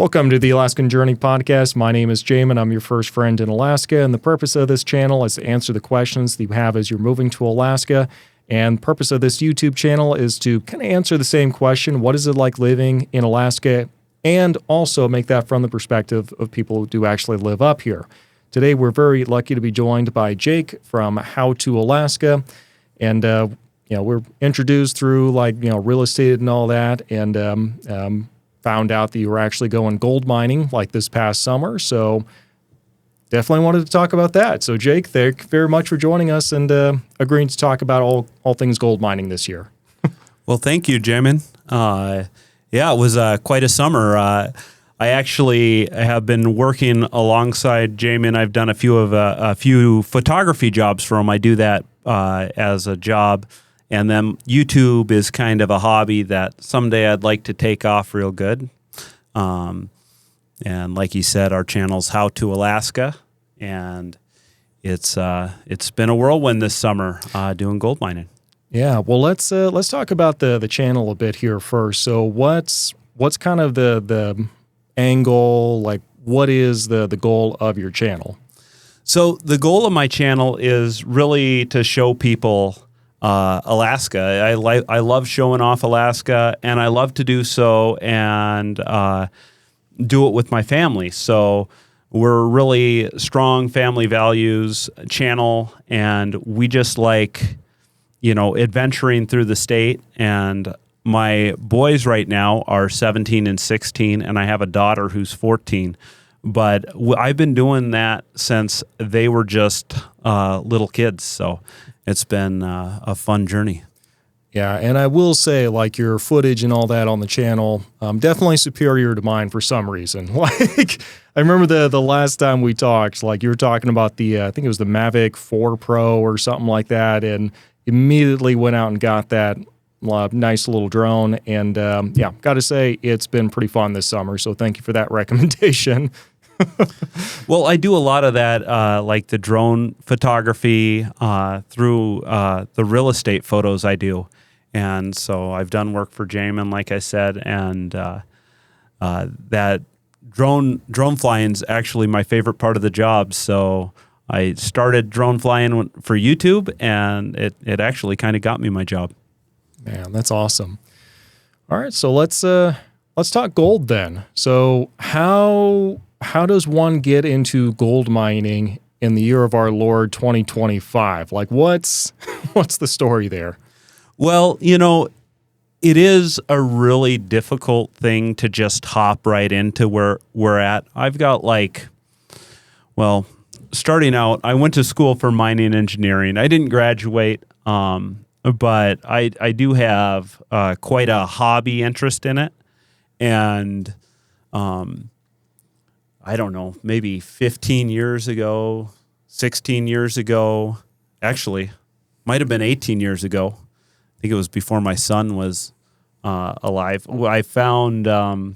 Welcome to the Alaskan Journey podcast. My name is Jamin. I'm your first friend in Alaska, and the purpose of this channel is to answer the questions that you have as you're moving to Alaska. And the purpose of this YouTube channel is to kind of answer the same question: what is it like living in Alaska? And also make that from the perspective of people who do actually live up here. Today, we're very lucky to be joined by Jake from How to Alaska, and we're introduced through real estate and all that, and found out that you were actually going gold mining like this past summer. So definitely wanted to talk about that. So Jake, thank you very much for joining us and agreeing to talk about all things gold mining this year. Well, thank you, Jamin. It was quite a summer. I actually have been working alongside Jamin. I've done a few photography jobs for him. I do that as a job. And then YouTube is kind of a hobby that someday I'd like to take off real good. And like you said, our channel's How to Alaska, and it's been a whirlwind this summer doing gold mining. Yeah, well, let's talk about the channel a bit here first. So what's kind of the angle, like what is the goal of your channel? So the goal of my channel is really to show people Alaska. I love showing off Alaska, and I love to do so and do it with my family. So we're a really strong family values channel, and we just like, adventuring through the state. And my boys right now are 17 and 16, and I have a daughter who's 14. But I've been doing that since they were just little kids. So it's been a fun journey. Yeah, and I will say, like, your footage and all that on the channel, definitely superior to mine for some reason. Like, I remember the last time we talked, like, you were talking about the, I think it was the Mavic 4 Pro or something like that, and immediately went out and got that nice little drone. And, got to say, it's been pretty fun this summer, so thank you for that recommendation. Well, I do a lot of that, like the drone photography through the real estate photos I do. And so I've done work for Jamin, like I said, and that drone flying is actually my favorite part of the job. So I started drone flying for YouTube, and it actually kind of got me my job. Man, that's awesome. All right, so let's talk gold then. So how does one get into gold mining in the year of our Lord 2025? Like, what's the story there? Well, it is a really difficult thing to just hop right into where we're at. I've got starting out, I went to school for mining engineering. I didn't graduate, but I do have quite a hobby interest in it. And I don't know, maybe 15 years ago, 16 years ago, actually, might have been 18 years ago. I think it was before my son was alive. I found a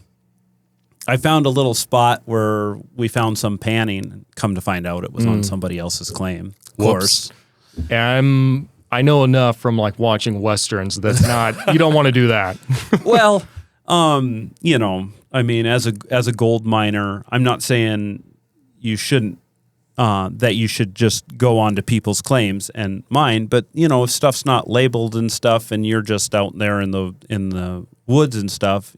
little spot where we found some panning. Come to find out, it was on somebody else's claim. Of course. I know enough from watching Westerns that's not, you don't want to do that. Well, I mean, as a gold miner, I'm not saying you shouldn't, that you should just go on to people's claims and mine, but if stuff's not labeled and stuff, and you're just out there in the woods and stuff,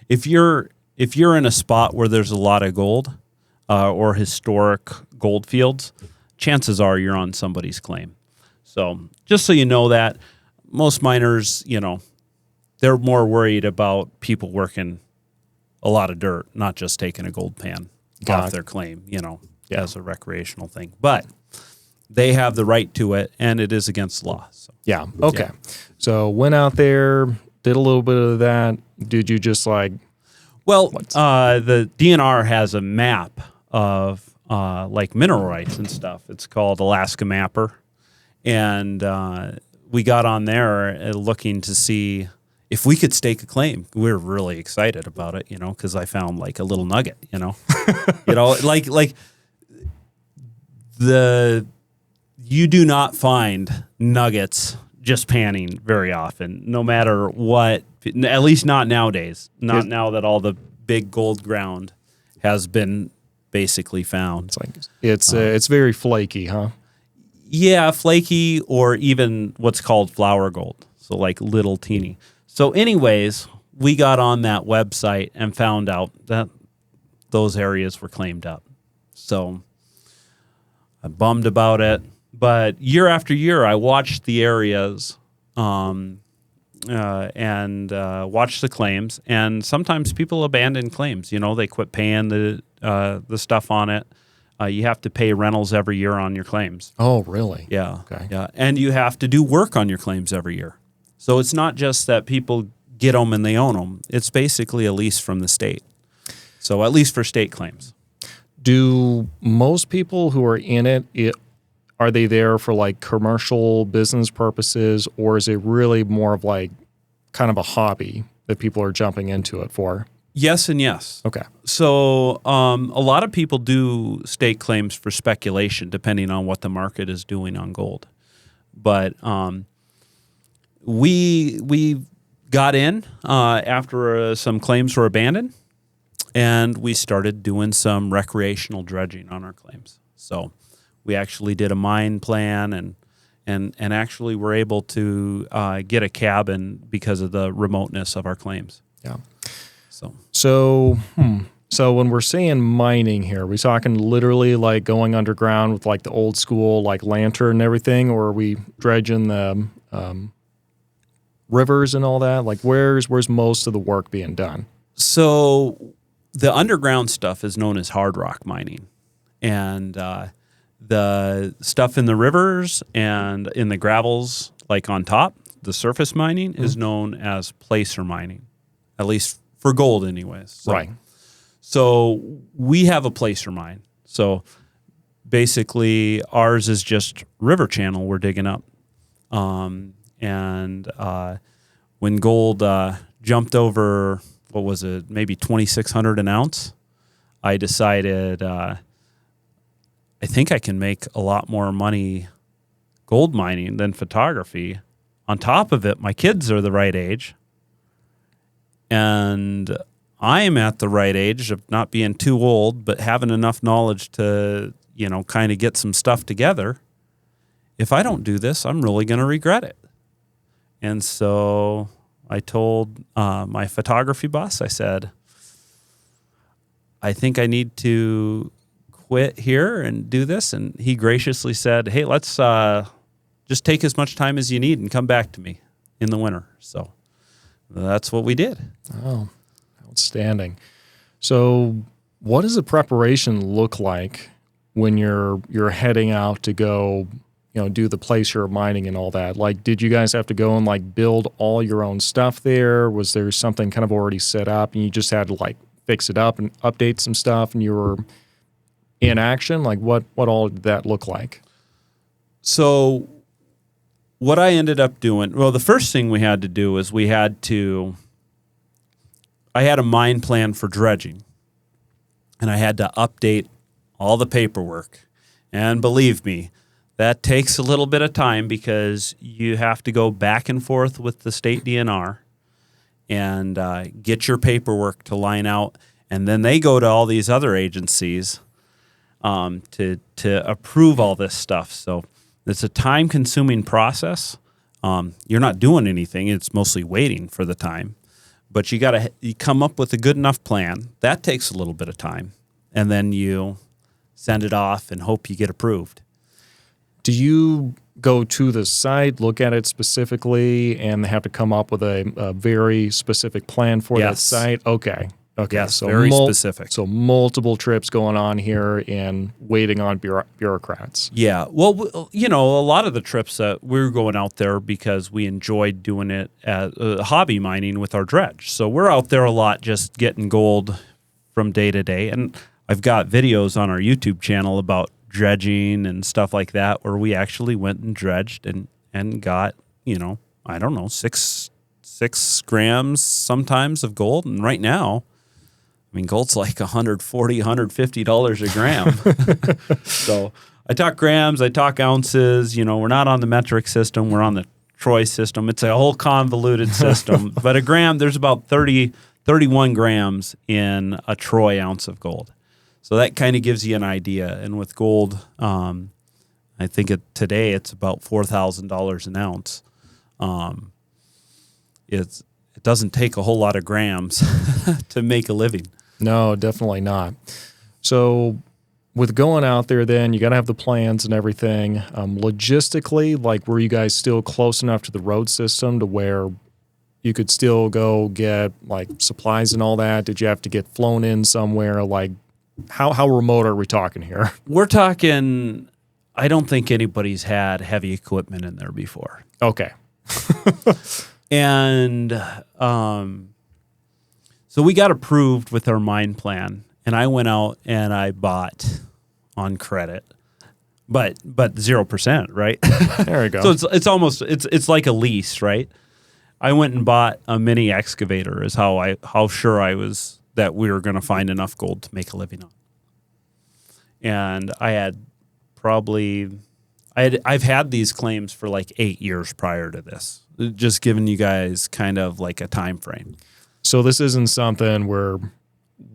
if you're in a spot where there's a lot of gold, or historic gold fields, chances are you're on somebody's claim. So just so you know that, most miners, they're more worried about people working a lot of dirt, not just taking a gold pan off their claim, as a recreational thing. But they have the right to it, and it is against the law. So. Yeah. Okay. Yeah. So went out there, did a little bit of that. Did you just the DNR has a map of mineral rights and stuff. It's called Alaska Mapper. And we got on there looking to see if we could stake a claim. We were really excited about it, because I found a little nugget, you do not find nuggets just panning very often, no matter what, at least not nowadays, not now that all the big gold ground has been basically found. It's very flaky, huh? Yeah, flaky, or even what's called flower gold. So like little teeny. So anyways, we got on that website and found out that those areas were claimed up. So I'm bummed about it. But year after year, I watched the areas and watched the claims. And sometimes people abandon claims. You know, they quit paying the stuff on it. You have to pay rentals every year on your claims. Oh, really? Yeah. Okay. Yeah. And you have to do work on your claims every year. So it's not just that people get them and they own them. It's basically a lease from the state. So at least for state claims. Do most people who are in it, are they there for like commercial business purposes, or is it really more of like kind of a hobby that people are jumping into it for? Yes and yes. Okay. So a lot of people do state claims for speculation, depending on what the market is doing on gold. But we got in after some claims were abandoned, and we started doing some recreational dredging on our claims. So we actually did a mine plan and actually were able to get a cabin because of the remoteness of our claims. Yeah. So when we're saying mining here, are we talking literally like going underground with like the old school like lantern and everything, or are we dredging the rivers and all that? Like where's most of the work being done? So the underground stuff is known as hard rock mining, and the stuff in the rivers and in the gravels, like on top, the surface mining is known as placer mining, at least for gold anyways. So, right. So we have a placer mine. So basically ours is just river channel we're digging up. And when gold jumped over, what was it, maybe 2,600 an ounce, I decided I think I can make a lot more money gold mining than photography. On top of it, my kids are the right age, and I'm at the right age of not being too old, but having enough knowledge to, you know, kind of get some stuff together. If I don't do this, I'm really going to regret it. And so I told my photography boss, I said, I think I need to quit here and do this. And he graciously said, hey, let's just take as much time as you need and come back to me in the winter. So that's what we did. Oh, outstanding. So what does the preparation look like when you're heading out to go, you know, do the placer mining and all that? Like, did you guys have to go and like build all your own stuff there? Was there something kind of already set up and you just had to like fix it up and update some stuff and you were in action? Like what all did that look like? So what I ended up doing, well, the first thing we had to do was I had a mine plan for dredging, and I had to update all the paperwork. And believe me, that takes a little bit of time because you have to go back and forth with the state DNR and get your paperwork to line out. And then they go to all these other agencies to approve all this stuff. So it's a time-consuming process. You're not doing anything. It's mostly waiting for the time. But you come up with a good enough plan. That takes a little bit of time. And then you send it off and hope you get approved. Do you go to the site, look at it specifically, and have to come up with a very specific plan for that site? Okay. Yes, so very specific. So multiple trips going on here and waiting on bureaucrats. Yeah. Well, you know, a lot of the trips that we're going out there because we enjoyed doing it as hobby mining with our dredge. So we're out there a lot just getting gold from day to day. And I've got videos on our YouTube channel about dredging and stuff like that where we actually went and dredged and got, you know, I don't know, six grams sometimes of gold. And right now, I mean, gold's like $140, $150 a gram. So I talk grams, I talk ounces. You know, we're not on the metric system. We're on the Troy system. It's a whole convoluted system. But a gram, there's about 30 31 grams in a troy ounce of gold. So that kind of gives you an idea. And with gold, I think today it's about $4,000 an ounce. It doesn't take a whole lot of grams to make a living. No, definitely not. So with going out there, then you got to have the plans and everything. Logistically, like, were you guys still close enough to the road system to where you could still go get like supplies and all that? Did you have to get flown in somewhere? Like, how remote are we talking here? We're talking, I don't think anybody's had heavy equipment in there before. Okay. And so we got approved with our mine plan, and I went out and I bought on credit, but 0%, right? There we go. So it's like a lease, right? I went and bought a mini excavator is how sure I was that we were going to find enough gold to make a living on. And I've had these claims for like 8 years prior to this, just giving you guys kind of like a time frame. So this isn't something where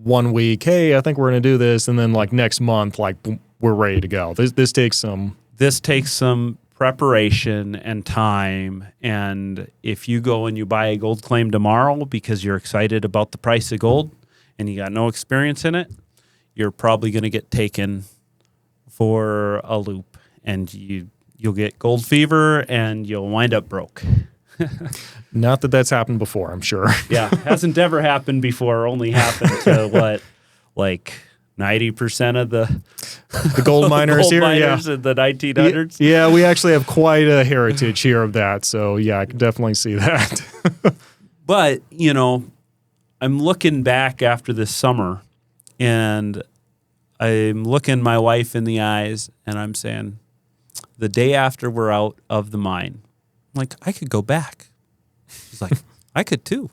1 week, hey, I think we're going to do this, and then like next month, like boom, we're ready to go. This takes some preparation and time. And if you go and you buy a gold claim tomorrow because you're excited about the price of gold and you got no experience in it, you're probably going to get taken for a loop, and you'll get gold fever and you'll wind up broke. Not that that's happened before, I'm sure. Yeah, hasn't ever happened before. Only happened to what, like 90% of the gold miners gold here, miners yeah, in the 1900s. Yeah, we actually have quite a heritage here of that. So yeah, I can definitely see that. But I'm looking back after this summer, and I'm looking my wife in the eyes, and I'm saying, the day after we're out of the mine, I'm like, I could go back. She's like, I could too.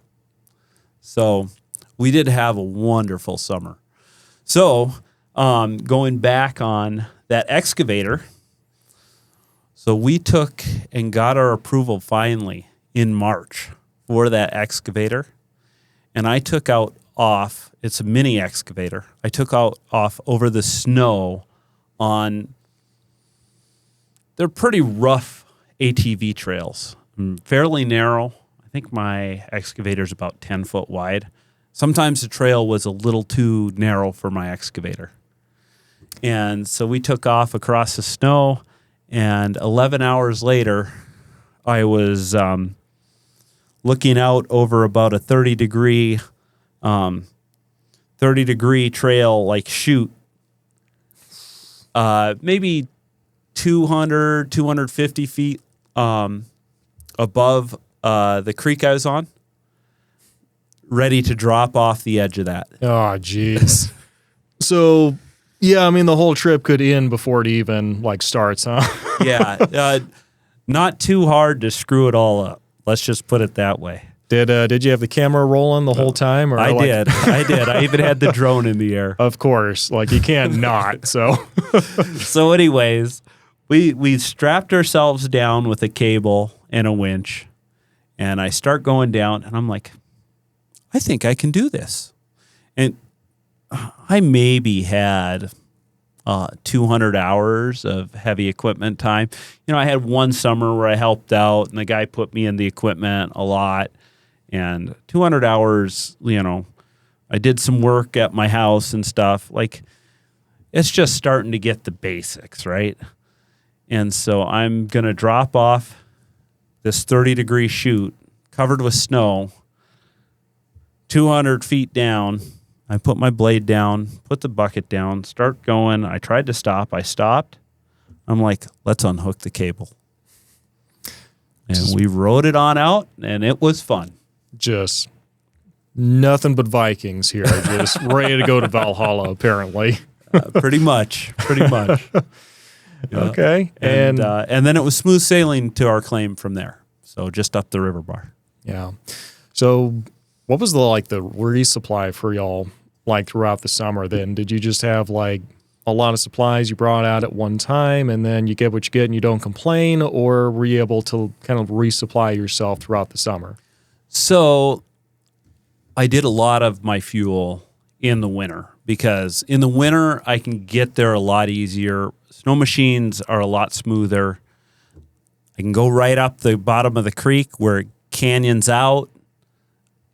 So we did have a wonderful summer. So going back on that excavator, so we took and got our approval finally in March for that excavator. And I took out off, it's a mini excavator. I took out off over the snow on, they're pretty rough ATV trails, fairly narrow. I think my excavator's about 10 foot wide. Sometimes the trail was a little too narrow for my excavator. And so we took off across the snow, and 11 hours later, I was looking out over about a 30 degree trail, like chute, maybe 250 feet above the creek I was on, ready to drop off the edge of that. Oh, jeez. So, yeah, I mean, the whole trip could end before it even like starts, huh? Yeah, not too hard to screw it all up. Let's just put it that way. Did you have the camera rolling the whole time? Or I like, did. I even had the drone in the air. Of course, like you can't not. So, So, anyways, we strapped ourselves down with a cable and a winch, and I start going down, and I'm like, I think I can do this. And I maybe had 200 hours of heavy equipment time. I had one summer where I helped out, and the guy put me in the equipment a lot. And 200 hours, I did some work at my house and stuff. Like, it's just starting to get the basics, right? And so I'm going to drop off this 30-degree chute covered with snow, 200 feet down. I put my blade down, put the bucket down, start going. I tried to stop. I stopped. I'm like, let's unhook the cable. And we rode it on out, and it was fun. Just nothing but Vikings here. Just ready to go to Valhalla, apparently. Pretty much. Okay. And then it was smooth sailing to our claim from there. So just up the river bar. Yeah. So what was the resupply for y'all like throughout the summer then? Did you just have like a lot of supplies you brought out at one time and then you get what you get and you don't complain, or were you able to kind of resupply yourself throughout the summer? So I did a lot of my fuel in the winter because in the winter I can get there a lot easier. Snow machines are a lot smoother. I can go right up the bottom of the creek where it canyons out.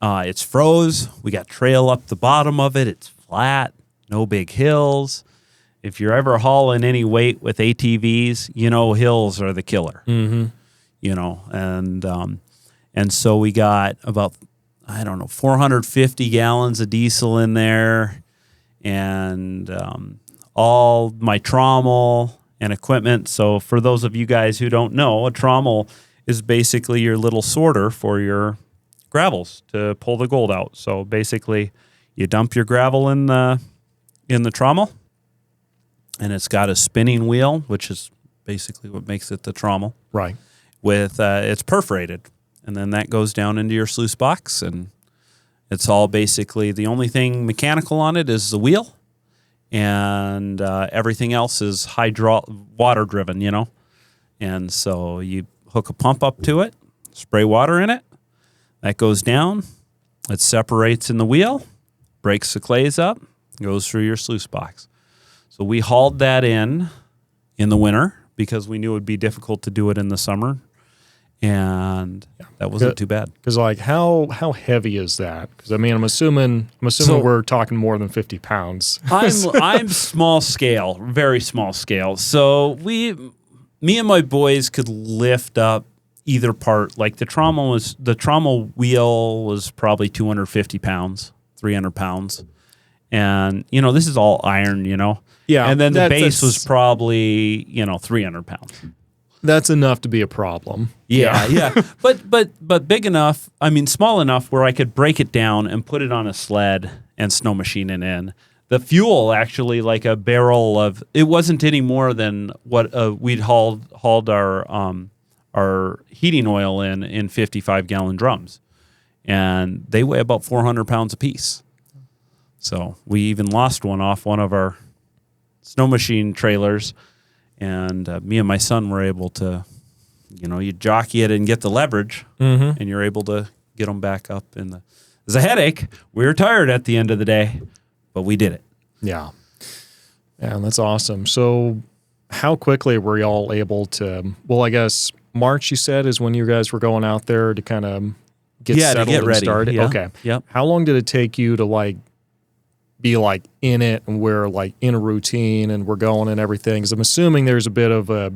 It's froze. We got trail up the bottom of it. It's flat, no big hills. If you're ever hauling any weight with ATVs, you know hills are the killer. Mm-hmm. You know, and so we got about 450 gallons of diesel in there, and all my trommel and equipment. So for those of you guys who don't know, a trommel is basically your little sorter for your gravels to pull the gold out. So basically, you dump your gravel in the trommel, and it's got a spinning wheel, which is basically what makes it the trommel. Right. With it's perforated, and then that goes down into your sluice box, and it's all basically the only thing mechanical on it is the wheel, and everything else is water driven, you know. And so you hook a pump up to it, spray water in it, that goes down, it separates in the wheel, breaks the clays up, goes through your sluice box. So we hauled that in the winter because we knew it would be difficult to do it in the summer. And that wasn't too bad. Because like how heavy is that? Because I mean, I'm assuming we're talking more than 50 pounds. I'm small scale, very small scale. So me and my boys could lift up either part. Like the trommel wheel was probably 250 pounds, 300 pounds. And, you know, this is all iron, you know. Yeah. And then the base was probably, 300 pounds. That's enough to be a problem. Yeah. But big enough, I mean, small enough where I could break it down and put it on a sled and snow machine it in. The fuel actually, like a barrel of, it wasn't any more than what we'd hauled our heating oil in 55-gallon drums. And they weigh about 400 pounds apiece. So we even lost one off one of our snow machine trailers. And me and my son were able to, you jockey it and get the leverage, and you're able to get them back up. And there's a headache. We were tired at the end of the day, but we did it. Yeah. Yeah, that's awesome. So how quickly were y'all able to, well, I guess March, you said, is when you guys were going out there to kind of get settled and ready. started? Yeah. Okay. Yep. How long did it take you to be in it, and we're in a routine and we're going and everything? Because I'm assuming there's a bit of a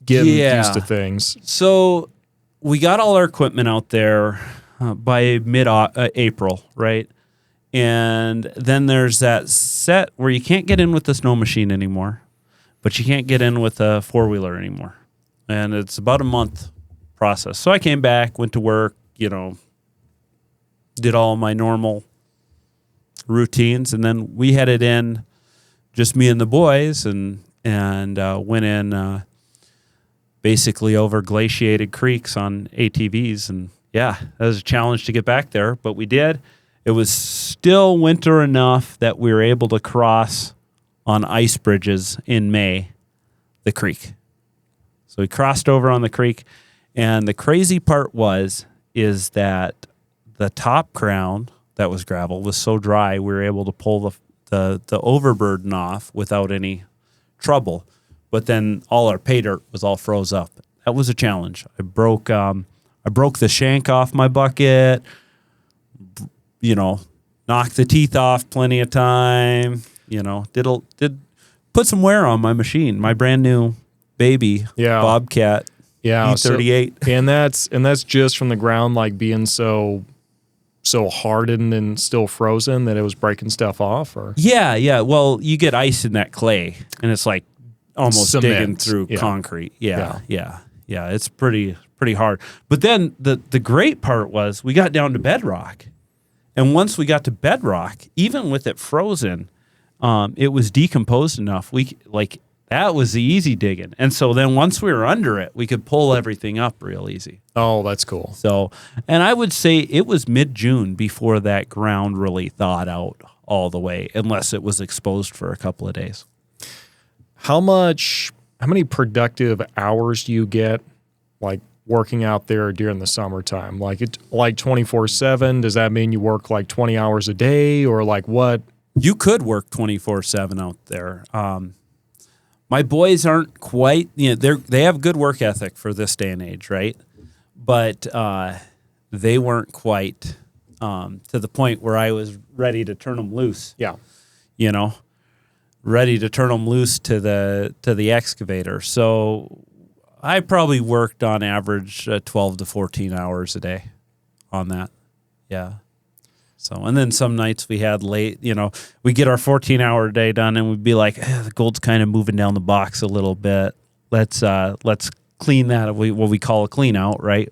getting used to things. So we got all our equipment out there by mid-April, right? And then there's that set where you can't get in with the snow machine anymore, but you can't get in with a four-wheeler anymore. And it's about a month process. So I came back, went to work, did all my normal routines, and then we headed in, just me and the boys, and went in basically over glaciated creeks on ATVs. And yeah, that was a challenge to get back there, but we did. It was still winter enough that we were able to cross on ice bridges in May the creek. So we crossed over on the creek, and the crazy part is that the top ground that was gravel was so dry we were able to pull the overburden off without any trouble. But then all our pay dirt was all froze up. That was a challenge. I broke the shank off my bucket, knocked the teeth off plenty of time, did put some wear on my machine, my brand new baby Bobcat E38. So, and that's just from the ground being so hardened and still frozen that it was breaking stuff off? Or yeah. Well, you get ice in that clay, and it's like almost cement. Digging through concrete. Yeah. It's pretty hard. But then the great part was we got down to bedrock, and once we got to bedrock, even with it frozen, it was decomposed enough. That was the easy digging. And so then once we were under it, we could pull everything up real easy. Oh, that's cool. So, and I would say it was mid-June before that ground really thawed out all the way, unless it was exposed for a couple of days. How many productive hours do you get working out there during the summertime? Like 24/7? Does that mean you work like 20 hours a day, or like what? You could work 24/7 out there. My boys aren't quite, they have good work ethic for this day and age, right? But they weren't quite to the point where I was ready to turn them loose. Yeah. Ready to turn them loose to the excavator. So I probably worked on average 12 to 14 hours a day on that. Yeah. So, and then some nights we had late, we get our 14-hour day done and we'd be like, the gold's kind of moving down the box a little bit. Let's clean that, what we call a clean out, right?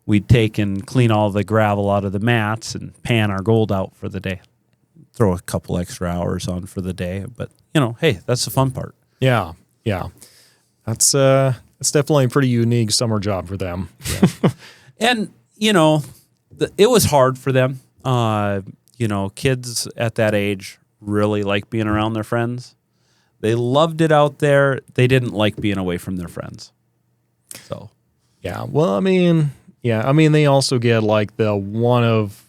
We'd take and clean all the gravel out of the mats and pan our gold out for the day. Throw a couple extra hours on for the day, but hey, that's the fun part. Yeah. Yeah. That's definitely a pretty unique summer job for them. Yeah. And, it was hard for them. Kids at that age really like being around their friends. They loved it out there. They didn't like being away from their friends. So, yeah. Well, they also get like the one of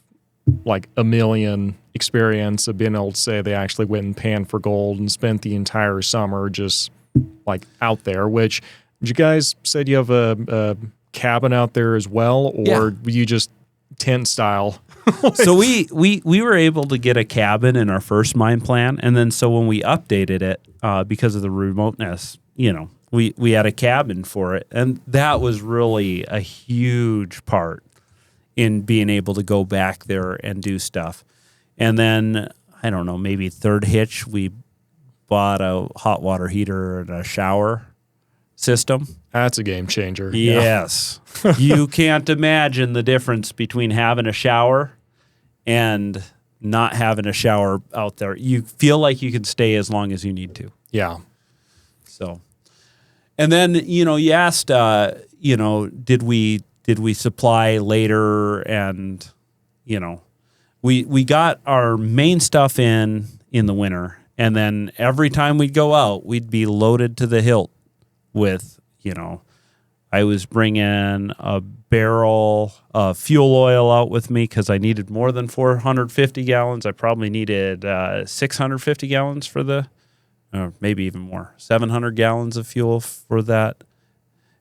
like a million experience of being able to say they actually went and panned for gold and spent the entire summer just like out there, which you guys said you have a cabin out there as well, or you just tent style? So we were able to get a cabin in our first mine plan, and then so when we updated it because of the remoteness, we had a cabin for it, and that was really a huge part in being able to go back there and do stuff. And then I don't know, maybe third hitch, we bought a hot water heater and a shower system. That's a game changer. Yes. You can't imagine the difference between having a shower and not having a shower out there. You feel like you can stay as long as you need to. Yeah. So, and then, you asked, did we supply later? And, we got our main stuff in the winter. And then every time we'd go out, we'd be loaded to the hilt with, I was bringing a barrel of fuel oil out with me because I needed more than 450 gallons. I probably needed 650 gallons for maybe even more, 700 gallons of fuel for that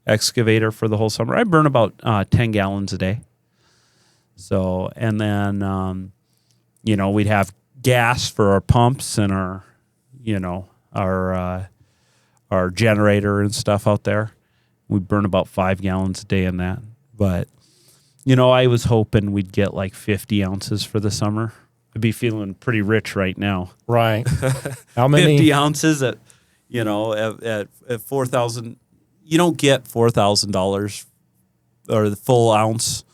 excavator for the whole summer. I burn about 10 gallons a day. So, and then, we'd have gas for our pumps and our generator and stuff out there. We burn about 5 gallons a day in that. But, I was hoping we'd get like 50 ounces for the summer. I'd be feeling pretty rich right now. Right. How many? 50 ounces at 4,000. You don't get $4,000 or the full ounce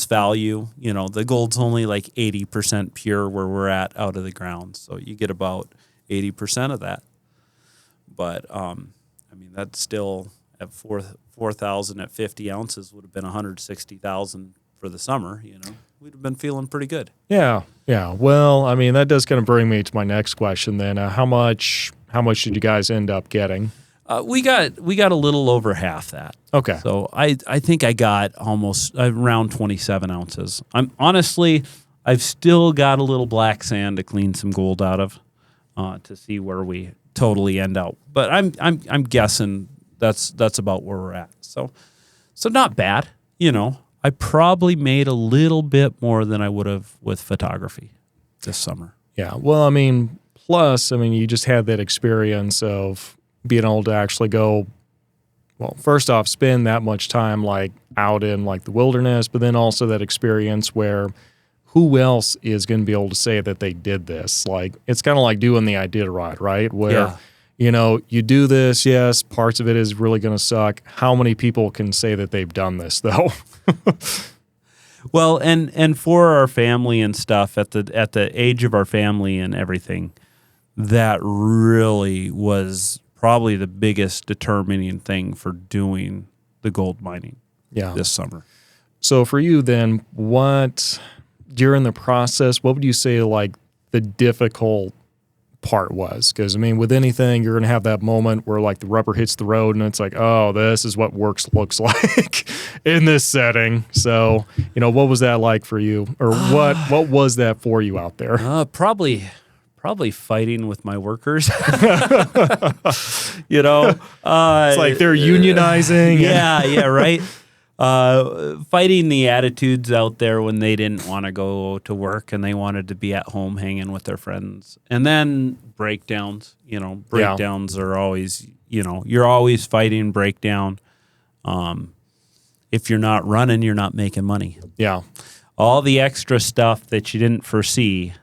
value. The gold's only like 80% pure where we're at out of the ground. So you get about 80% of that. But, that's still at 4,000 at 50 ounces would have been 160,000 for the summer. We'd have been feeling pretty good. Yeah. Yeah. Well, that does kind of bring me to my next question then. How much did you guys end up getting? We got a little over half that. Okay. So I think I got almost around 27 ounces. I've still got a little black sand to clean some gold out of to see where we totally end out. But I'm guessing that's about where we're at. So not bad. I probably made a little bit more than I would have with photography this summer. Yeah. Well, plus, you just had that experience of being able to actually go, well, first off, spend that much time like out in like the wilderness, but then also that experience where who else is going to be able to say that they did this? Like, it's kind of like doing the Iditarod, right? Where, you do this, yes, parts of it is really going to suck. How many people can say that they've done this though? Well, and for our family and stuff at the age of our family and everything, that really was probably the biggest determining thing for doing the gold mining this summer. So for you then, during the process, what would you say like the difficult part was. Because, I mean, with anything, you're going to have that moment where, like, the rubber hits the road and it's like, oh, this is what works looks like in this setting. So, you know, what was that like for you? Or what was that for you out there? Probably fighting with my workers. You know, It's like they're unionizing. Yeah, right. Fighting the attitudes out there when they didn't want to go to work and they wanted to be at home hanging with their friends. And then breakdowns, you know, breakdowns are always, you know, you're always fighting breakdown. If you're not running, you're not making money. Yeah. All the extra stuff that you didn't foresee,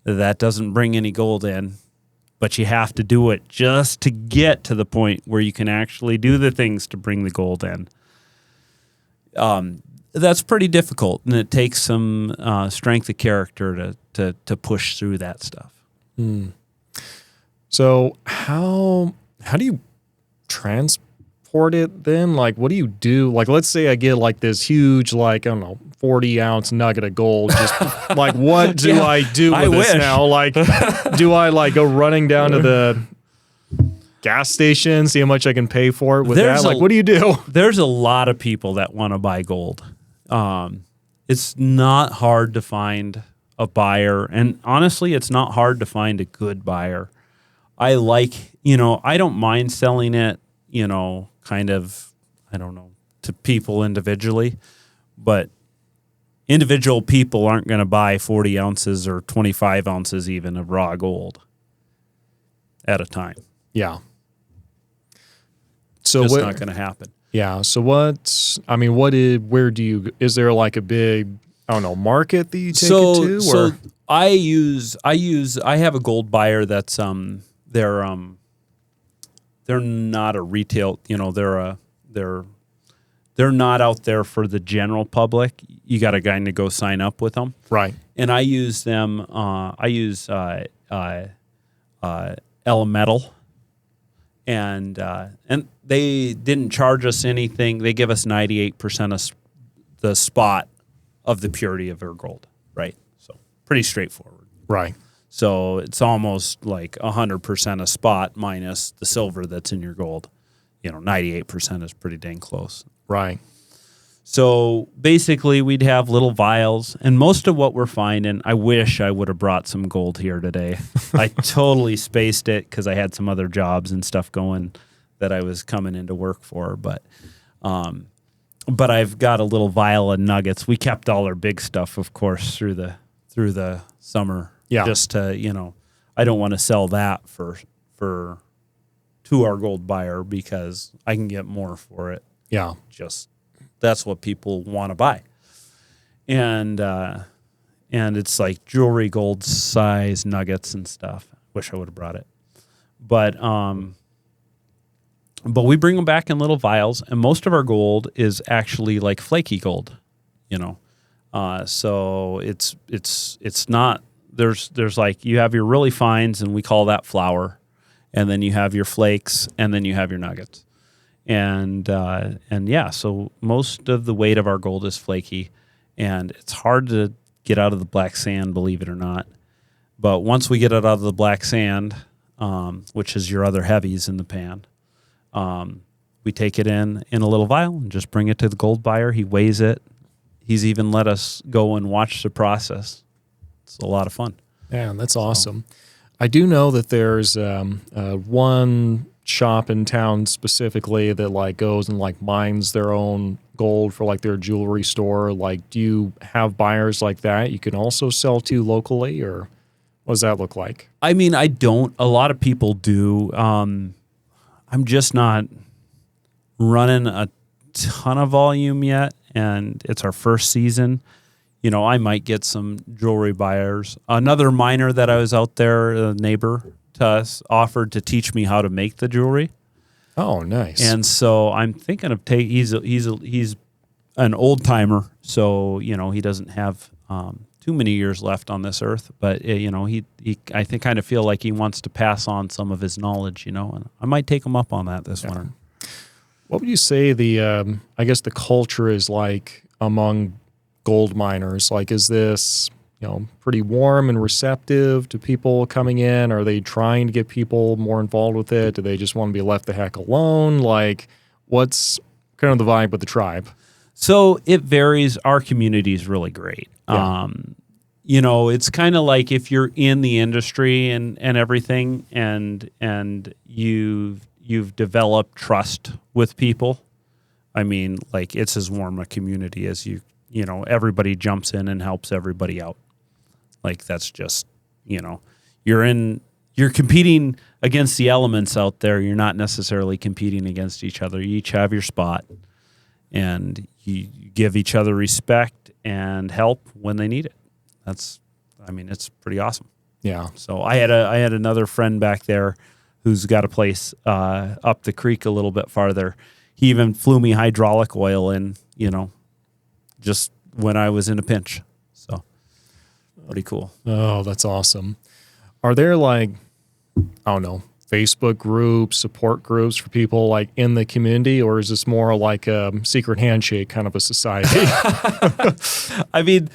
that doesn't bring any gold in, but you have to do it just to get to the point where you can actually do the things to bring the gold in. That's pretty difficult, and it takes some strength of character to push through that stuff. So how do you transport it then? Like, what do you do? Like, let's say I get like this huge, like, I don't know, 40-ounce nugget of gold. Just like, what do I do with this now? Like, do I like go running down to the gas station, see how much I can pay for it with that? Like, what do you do? There's a lot of people that want to buy gold. It's not hard to find a buyer, and honestly, it's not hard to find a good buyer. I don't mind selling it, you know, kind of, I don't know, to people individually, but individual people aren't going to buy 40 ounces or 25 ounces even of raw gold at a time. Yeah. So it's not going to happen. Yeah. So is there like a big, I don't know, market that you take it to? So I have a gold buyer that's, they're not a retail, you know, they're not out there for the general public. You got to kind of go sign up with them. Right. And I use them, Elemental. And they didn't charge us anything. They give us 98% of the spot of the purity of their gold, right? So pretty straightforward. Right. So it's almost like 100% a spot minus the silver that's in your gold. You know, 98% is pretty dang close. Right. So basically we'd have little vials, and most of what we're finding, I wish I would have brought some gold here today. I totally spaced it because I had some other jobs and stuff going that I was coming into work for, but I've got a little vial of nuggets. We kept all our big stuff, of course, through the summer. Yeah. Just to, you know, I don't want to sell that to our gold buyer because I can get more for it. Yeah. That's what people want to buy. And it's like jewelry, gold size nuggets and stuff. Wish I would have brought it. But we bring them back in little vials, and most of our gold is actually like flaky gold, you know. So it's not, there's like, you have your really fines, and we call that flour, and then you have your flakes, and then you have your nuggets. And yeah, so most of the weight of our gold is flaky, and it's hard to get out of the black sand, believe it or not. But once we get it out of the black sand, which is your other heavies in the pan, we take it in a little vial and just bring it to the gold buyer. He weighs it. He's even let us go and watch the process. It's a lot of fun. Yeah, that's awesome. I do know that there's one shop in town specifically that like goes and like mines their own gold for like their jewelry store. Like, do you have buyers like that you can also sell to locally, or what does that look like? I mean, I don't. A lot of people do. I'm just not running a ton of volume yet, and it's our first season. You know, I might get some jewelry buyers. Another miner that I was out there, a neighbor to us, offered to teach me how to make the jewelry. Oh, nice. And so I'm thinking of he's an old timer, so you know he doesn't have too many years left on this earth. But you know he I think kind of feel like he wants to pass on some of his knowledge. You know, and I might take him up on that this winter. What would you say I guess the culture is like among gold miners? Like, is this pretty warm and receptive to people coming in? Are they trying to get people more involved with it? Do they just want to be left the heck alone? Like, what's kind of the vibe with the tribe? So it varies. Our community is really great. Yeah. It's kind of like if you're in the industry and everything, and you've developed trust with people. I mean, like, it's as warm a community as everybody jumps in and helps everybody out. Like, that's just, you're competing against the elements out there. You're not necessarily competing against each other. You each have your spot, and you give each other respect and help when they need it. It's pretty awesome. Yeah. So I had another friend back there who's got a place up the creek a little bit farther. He even flew me hydraulic oil in, just when I was in a pinch. So pretty cool. Oh, that's awesome. Are there, like, I don't know, Facebook groups, support groups for people like in the community, or is this more like a secret handshake kind of a society? I mean,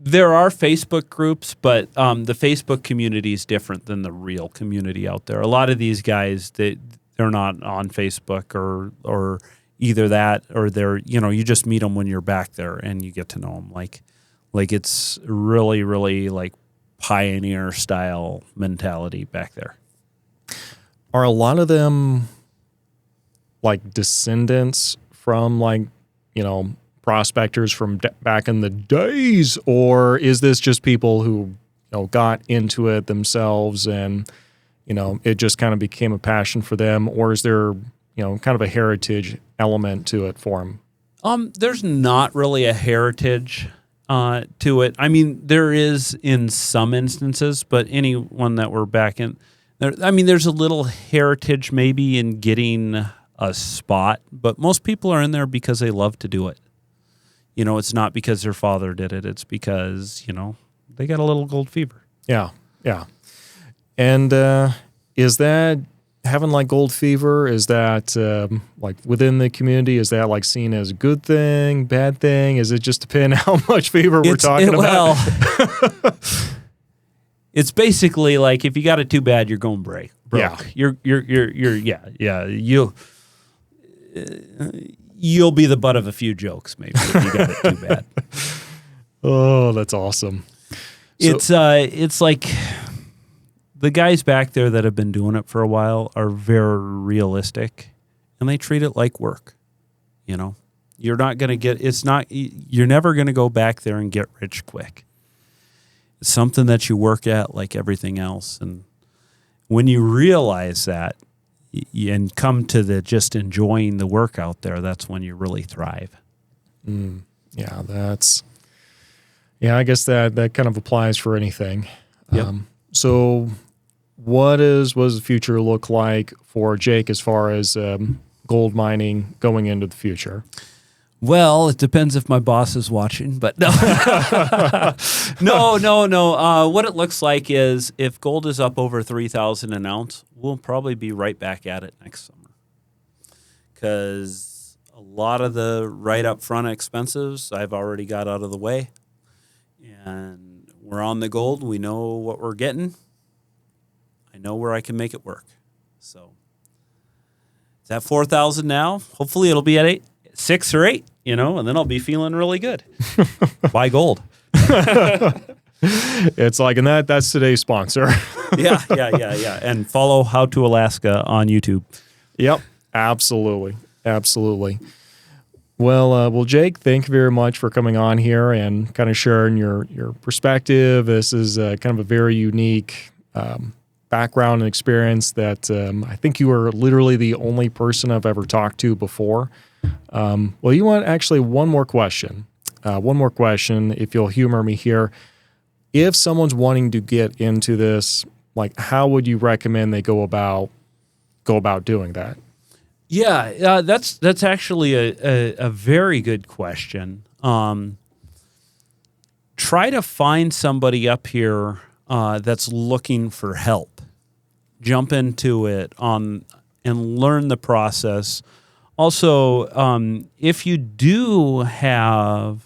there are Facebook groups, but the Facebook community is different than the real community out there. A lot of these guys, they're not on Facebook or either that, or they're, you just meet them when you're back there and you get to know them. Like it's really, really like pioneer style mentality back there. Are a lot of them like descendants from like, prospectors from back in the days, or is this just people who got into it themselves and it just kind of became a passion for them, or is there kind of a heritage element to it for them? There's not really a heritage to it. I mean, there is in some instances, but anyone that we're back in there, I mean, there's a little heritage maybe in getting a spot, but most people are in there because they love to do it. It's not because their father did it. It's because, they got a little gold fever. Yeah. Yeah. And is that having like gold fever, is that like within the community, is that like seen as a good thing, bad thing? Is it just depend how much fever we're talking about? Well, it's basically like if you got it too bad, you're going broke. Yeah. You'll be the butt of a few jokes maybe if you got it too bad. Oh, that's awesome. It's like the guys back there that have been doing it for a while are very realistic, and they treat it like work. You're not going to you're never going to go back there and get rich quick. It's something that you work at like everything else. And when you realize that and come to the just enjoying the work out there, that's when you really thrive. Yeah, I guess that kind of applies for anything. Yep. So what does the future look like for Jake as far as gold mining going into the future? Well, it depends if my boss is watching, but no. No. What it looks like is if gold is up over 3,000 an ounce, we'll probably be right back at it next summer. Because a lot of the right up front expenses I've already got out of the way. And we're on the gold. We know what we're getting. I know where I can make it work. So it's at 4,000 now. Hopefully it'll be at 6 or 8, and then I'll be feeling really good. Buy gold. It's like, and that's today's sponsor. Yeah. And follow How to Alaska on YouTube. Yep, absolutely. Well, Jake, thank you very much for coming on here and kind of sharing your perspective. This is kind of a very unique background and experience that I think you are literally the only person I've ever talked to before. Well, you want actually one more question, if you'll humor me here. If someone's wanting to get into this, like, how would you recommend they go about doing that? Yeah, that's actually a very good question. Try to find somebody up here that's looking for help. Jump into it and learn the process. Also, if you do have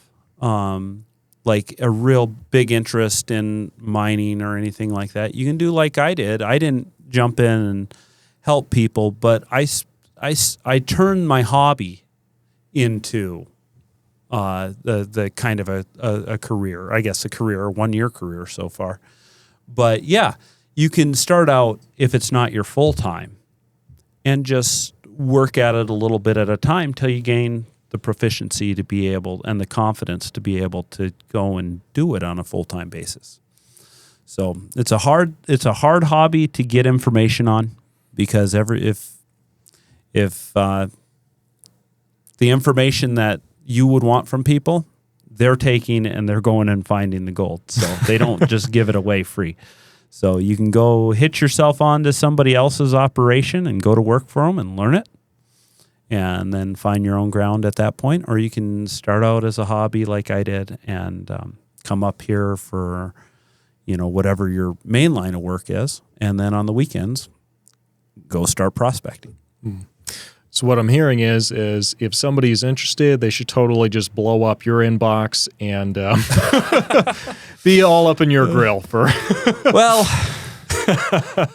like a real big interest in mining or anything like that, you can do like I did. I didn't jump in and help people, but I turned my hobby into the kind of a career, I guess a 1-year career so far. But yeah, you can start out if it's not your full time and just work at it a little bit at a time till you gain the proficiency to be able and the confidence to be able to go and do it on a full-time basis. So it's a hard hobby to get information on, because if the information that you would want from people, they're taking and they're going and finding the gold. So they don't just give it away free. So you can go hitch yourself onto somebody else's operation and go to work for them and learn it, and then find your own ground at that point. Or you can start out as a hobby like I did and come up here for, whatever your main line of work is. And then on the weekends, go start prospecting. So what I'm hearing is if somebody's interested, they should totally just blow up your inbox and be all up in your grill for. Well,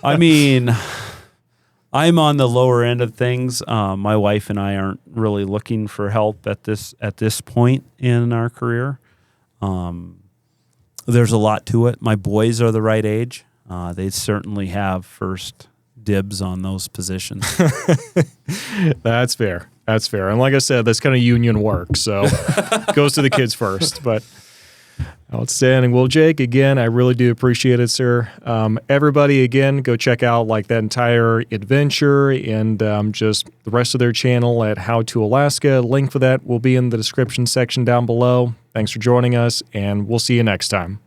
I mean, I'm on the lower end of things. My wife and I aren't really looking for help at this point in our career. There's a lot to it. My boys are the right age. They certainly have first dibs on those positions. That's fair. And like I said, that's kind of union work, so goes to the kids first. But outstanding. Well, Jake, again, I really do appreciate it, sir. Everybody, again, go check out like that entire adventure and just the rest of their channel at How to Alaska. Link for that will be in the description section down below. Thanks for joining us, and we'll see you next time.